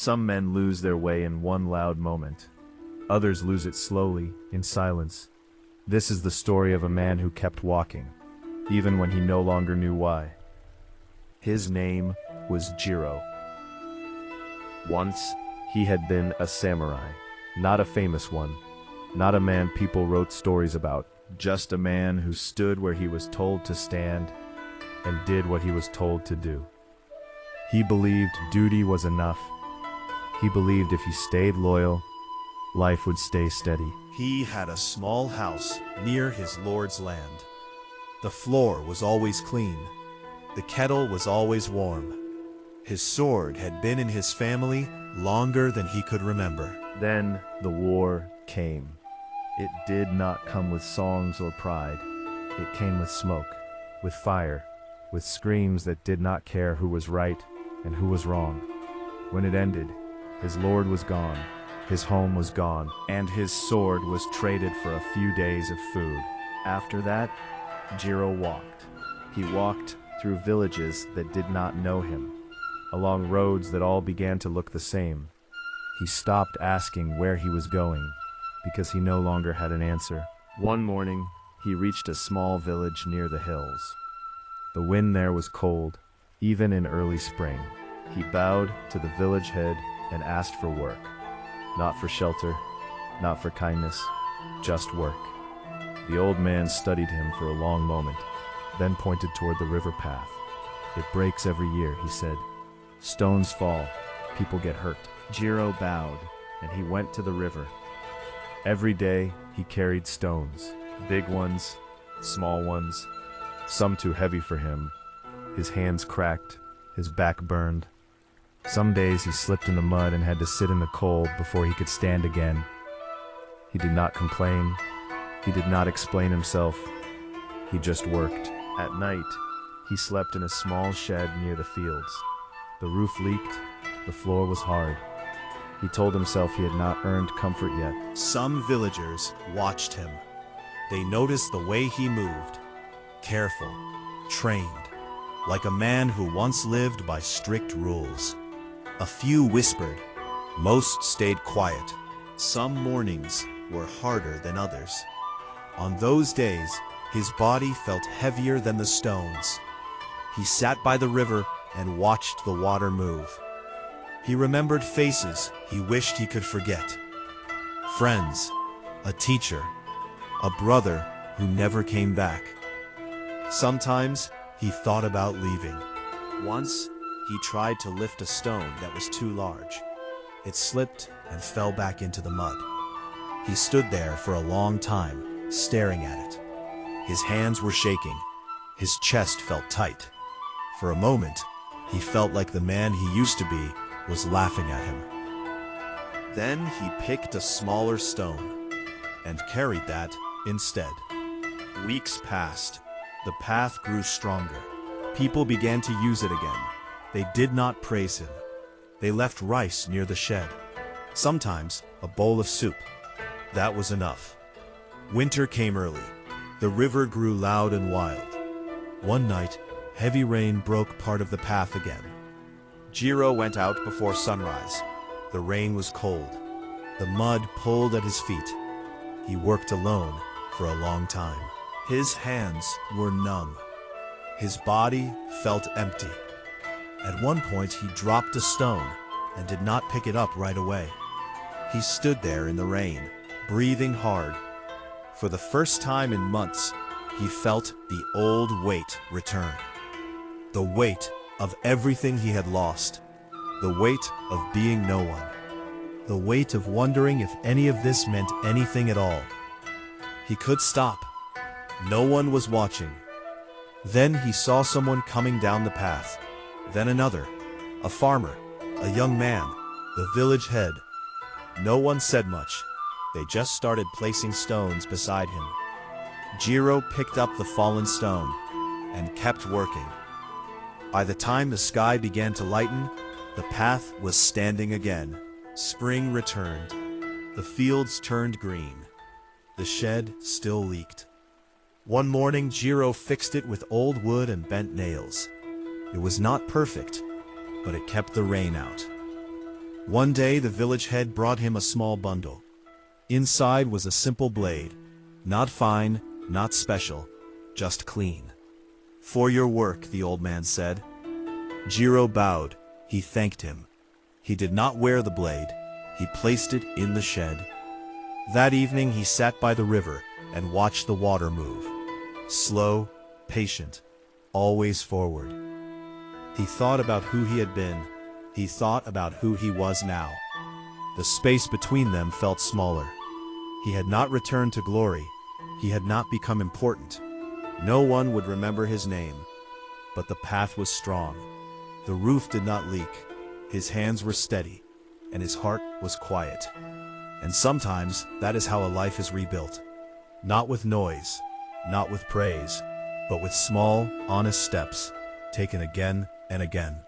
Some men lose their way in one loud moment. Others lose it slowly, in silence. This is the story of a man who kept walking, even when he no longer knew why. His name was Jiro. Once, he had been a samurai, not a famous one, not a man people wrote stories about, just a man who stood where he was told to stand and did what he was told to do. He believed duty was enough. He believed if he stayed loyal, life would stay steady. He had a small house near his lord's land. The floor was always clean. The kettle was always warm. His sword had been in his family longer than he could remember. Then the war came. It did not come with songs or pride. It came with smoke, with fire, with screams that did not care who was right and who was wrong. When it ended, his lord was gone, his home was gone, and his sword was traded for a few days of food. After that, Jiro walked. He walked through villages that did not know him, along roads that all began to look the same. He stopped asking where he was going, because he no longer had an answer. One morning, he reached a small village near the hills. The wind there was cold, even in early spring. He bowed to the village head and asked for work. Not for shelter, not for kindness, just work. The old man studied him for a long moment, then pointed toward the river path. It breaks every year, he said. Stones fall, people get hurt. Jiro bowed, and he went to the river. Every day, he carried stones, big ones, small ones, some too heavy for him. His hands cracked, his back burned. Some days he slipped in the mud and had to sit in the cold before he could stand again. He did not complain. He did not explain himself. He just worked. At night, he slept in a small shed near the fields. The roof leaked, the floor was hard. He told himself he had not earned comfort yet. Some villagers watched him. They noticed the way he moved, careful, trained, like a man who once lived by strict rules. A few whispered, most stayed quiet. Some mornings were harder than others. On those days, his body felt heavier than the stones. He sat by the river and watched the water move. He remembered faces he wished he could forget. Friends, a teacher, a brother who never came back. Sometimes he thought about leaving. Once, he tried to lift a stone that was too large. It slipped and fell back into the mud. He stood there for a long time, staring at it. His hands were shaking. His chest felt tight. For a moment, he felt like the man he used to be was laughing at him. Then he picked a smaller stone and carried that instead. Weeks passed. The path grew stronger. People began to use it again. They did not praise him. They left rice near the shed. Sometimes a bowl of soup. That was enough. Winter came early. The river grew loud and wild. One night, heavy rain broke part of the path again. Jiro went out before sunrise. The rain was cold. The mud pulled at his feet. He worked alone for a long time. His hands were numb. His body felt empty. At one point, he dropped a stone and did not pick it up right away. He stood there in the rain, breathing hard. For the first time in months, he felt the old weight return. The weight of everything he had lost. The weight of being no one. The weight of wondering if any of this meant anything at all. He could stop. No one was watching. Then he saw someone coming down the path. Then another. A farmer. A young man. The village head. No one said much. They just started placing stones beside him. Jiro picked up the fallen stone and kept working. By the time the sky began to lighten, the path was standing again. Spring returned. The fields turned green. The shed still leaked. One morning, Jiro fixed it with old wood and bent nails. It was not perfect, but it kept the rain out. One day the village head brought him a small bundle. Inside was a simple blade, not fine, not special, just clean. "For your work," the old man said. Jiro bowed. He thanked him. He did not wear the blade. He placed it in the shed. That evening he sat by the river and watched the water move. Slow, patient, always forward. He thought about who he had been. He thought about who he was now. The space between them felt smaller. He had not returned to glory. He had not become important. No one would remember his name. But the path was strong. The roof did not leak. His hands were steady, and his heart was quiet. And sometimes that is how a life is rebuilt. Not with noise, not with praise, but with small, honest steps, taken again and again.